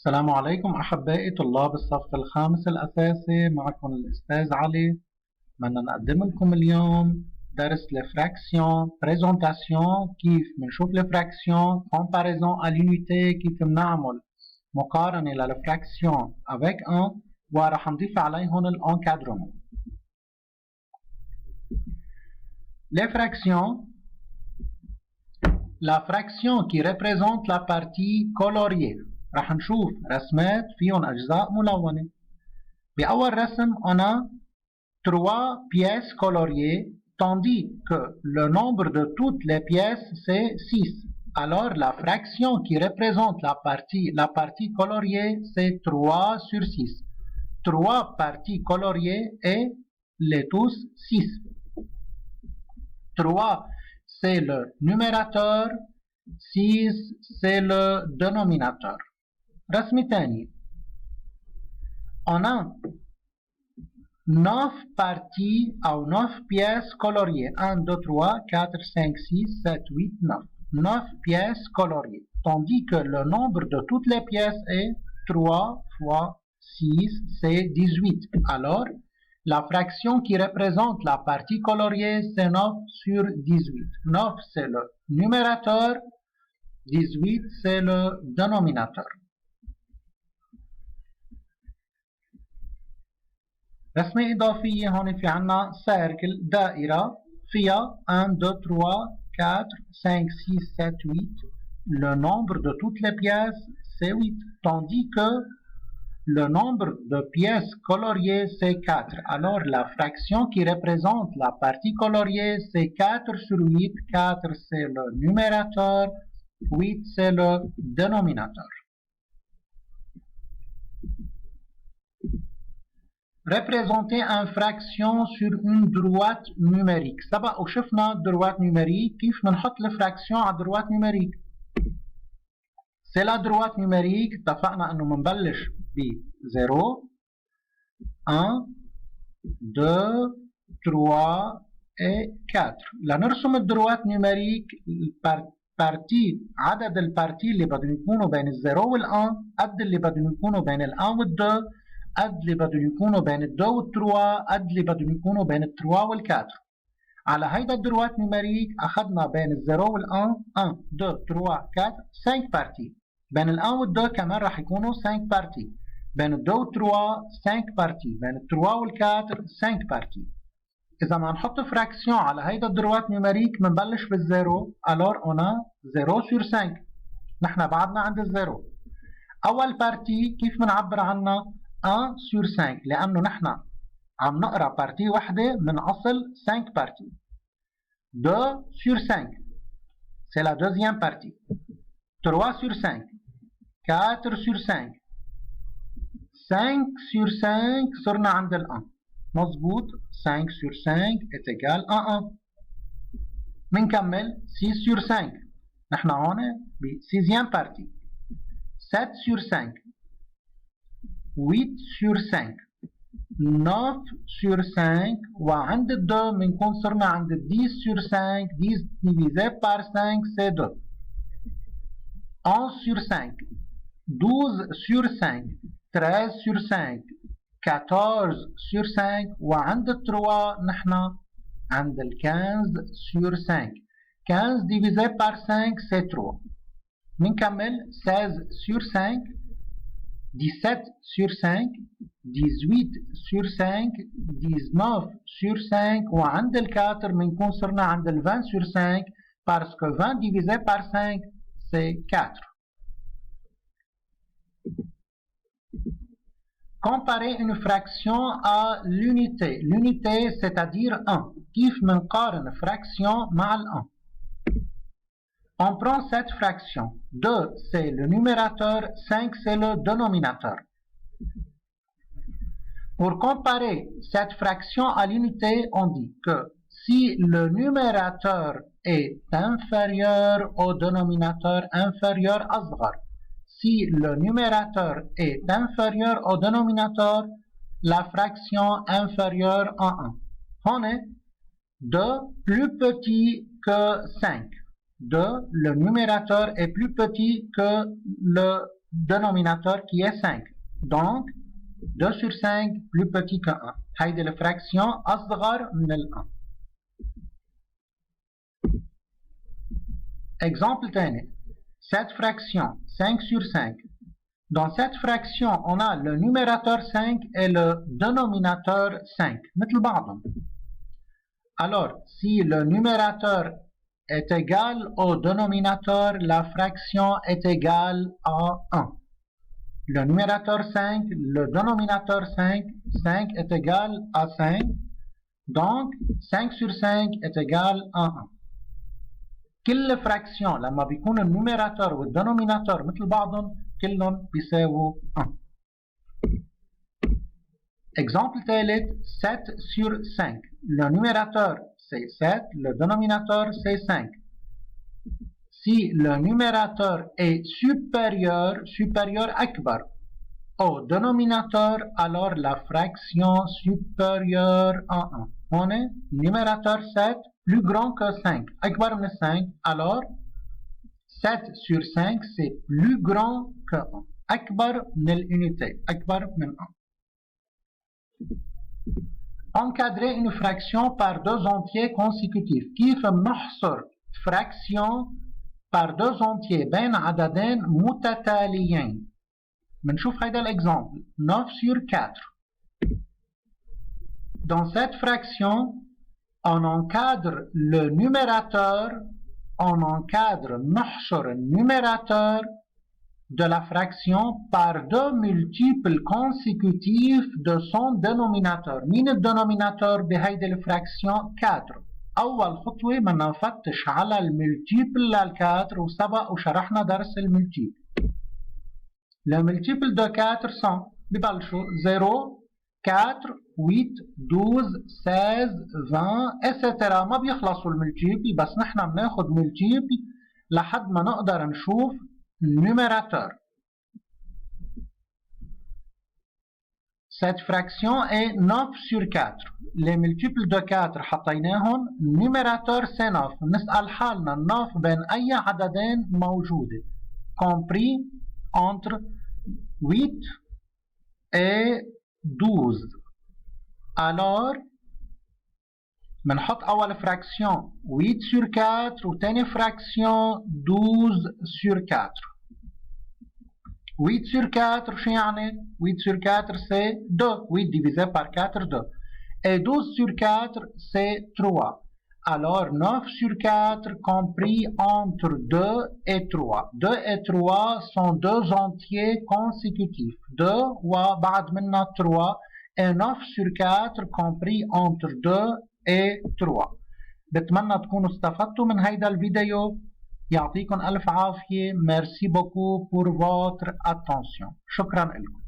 السلام عليكم أحبائي طلاب الصف الخامس الأساسي. معكم الأستاذ علي. بدنا نقدم لكم اليوم درس الفراكسيون بريزونتاسيون، كيف بنشوف الفراكسيون، كومباريزون à l'unité، كيف بنعمل مقارنة للفراكسيون avec un، ورح نضيف عليهم الانكادرمون. Les fractions. La fraction qui représente la partie coloriée. رح نشوف رسمات فيهم أجزاء ملونة. بأول رسم on a 3 pièces coloriées, tandis que le nombre de toutes les pièces c'est 6. Alors la fraction qui représente la partie coloriée c'est 3 sur 6. 3 parties coloriées et les tous 6. 3 c'est le numérateur, 6 c'est le dénominateur. رسم تاني. On a 9 parties ou 9 pièces coloriées. 1, 2, 3, 4, 5, 6, 7, 8, 9. 9 pièces coloriées. Tandis que le nombre de toutes les pièces est 3 fois 6, c'est 18. Alors, la fraction qui représente la partie coloriée, c'est 9 sur 18. 9, c'est le numérateur. 18, c'est le dénominateur. رسمة إضافية. هون في عنا سيركل دائرة فيها 1, 2, 3, 4, 5, 6, 7, 8. Le nombre de toutes les pièces c'est 8. Tandis que le nombre de pièces coloriées c'est 4. Alors la fraction qui représente la partie coloriée c'est 4 sur 8. 4 c'est le numérateur. 8 c'est le dénominateur. Représenter une fraction sur une droite numérique. سبق وشفنا droite numérique كيف بنحط الفراكسيون على droite numérique. C'est la droite numérique. اتفقنا انه بنبلش ب 0 1 2 3 et 4. لنرسم الدروات نيميريك البارتي، عدد البارتي اللي بدهم يكونوا بين الزيرو والان قد اللي بدهم يكونوا بين الان والدو، قد اللي بدهم يكونوا بين الدو والتروا، قد اللي بدهم يكونوا بين التروا والكاتر. على هيدا الدروات نيميريك اخذنا بين الزيرو والان 1 2 3 4 5 بارتي. بين الان والدو كمان راح يكونوا 5 بارتي. بين الدو والتروا 5 بارتي. بين التروا والكاتر 5 بارتي. إذا ما نحط فراكسيون على هيدا الدروات نيميريك بنبلش بالزيرو. alors on a 0 sur 5. نحن بعدنا عند الزيرو. أول بارتي كيف بنعبر عنها؟ 1 sur 5 لأنه نحن عم نقرأ بارتي وحدة من أصل 5 بارتي. 2 sur 5 c'est la deuxième partie. 3 sur 5 4 sur 5 5 sur 5 صرنا عند ال1. مظبوط. 5 sur 5 est égal à 1. منكمل 6 sur 5. نحن هون ب 6e partie. 7 sur 5 8 sur 5 9 sur 5 وعند الدو بنكون صرنا عند 10 sur 5. 10 divisé par 5 c'est 2. 11 sur 5 12 sur 5 13 sur 5 14 sur 5 وعند التروا نحن عند 15 sur 5. 15 divisé par 5 c'est 3. بنكمل 16 sur 5 17 sur 5 18 sur 5 19 sur 5 وعند الكاتر بنكون صرنا عند 20 sur 5 parce que 20 divisé par 5 c'est 4. Comparer une fraction à l'unité. L'unité c'est-à-dire 1. كيف منقارن fraction مع ال1. On prend cette fraction. 2 c'est le numérateur, 5 c'est le dénominateur. Pour comparer cette fraction à l'unité, on dit que si le numérateur est inférieur au dénominateur inférieur أصغر. Si le numérateur est inférieur au dénominateur, la fraction inférieure à 1. On est 2 plus petit que 5. 2, le numérateur est plus petit que le dénominateur qui est 5. Donc, 2 sur 5 plus petit que 1. هيدي الفراكسيون أصغر من ال 1. Exemple تاني. Cette fraction, 5 sur 5. Dans cette fraction, on a le numérateur 5 et le dénominateur 5. مثل بعضهم. Alors, si le numérateur est égal au dénominateur, la fraction est égale à 1. Le numérateur 5, le dénominateur 5, 5 est égal à 5. Donc, 5 sur 5 est égal à 1. كل fraction لما بيكون النوميراتور والدينوميناتور مثل بعضهم كلهم بيساووا 1. Exemple ثالث 7 sur 5. Le numérateur c'est 7, le dénominateur c'est 5. Si le numérateur est supérieur أكبر au dénominateur, alors la fraction supérieure à 1. On est numérateur 7 plus grand que 5. أكبر من 5. Alors 7 sur 5 c'est plus grand que 1. أكبر من l'unité. أكبر من 1. Encadrer une fraction par deux entiers consécutifs. كيف بنحصر fraction par deux entiers بين عددين متتاليين. بنشوف هيدا l'exemple. 9 sur 4. Dans cette fraction, on encadre le numérateur, نحصر numérateur de la fraction par deux multiples consécutifs de son dénominateur. مين الدينوميناتور بهيدي الفراكسيون؟ 4. أول خطوة بدنا نفتش على الملتيبل لل4 وسبق وشرحنا درس الملتيبل. Le multiple de 4 sont ببلشوا 0 4 8 12 16 20 etc. ما بيخلصوا الملتيبل بس نحن بناخد ملتيبل لحد ما نقدر نشوف numérateur. Cette fraction est 9 sur 4. Les multiples de 4 حطيناهم. numérateur c'est 9. نسأل حالنا 9 بين أي عددين موجودة. compris entre 8 et 12. Alors, بنحط أول fraction 8 sur 4 وتاني fraction 12 sur 4. 8 sur 4 شو يعني؟ 8 sur 4 c'est 2. 8 divisé par 4 2. Et 12 sur 4 c'est 3. Alors 9 sur 4 compris entre 2 et 3. 2 et 3 sont deux entiers consécutifs. 2 وبعد منا 3 et 9 sur 4 compris entre 2 et 3. بتمنى تكونوا استفدتوا من هيدا الفيديو. يعطيكم ألف عافية. Merci beaucoup pour votre attention. شكرا لكم.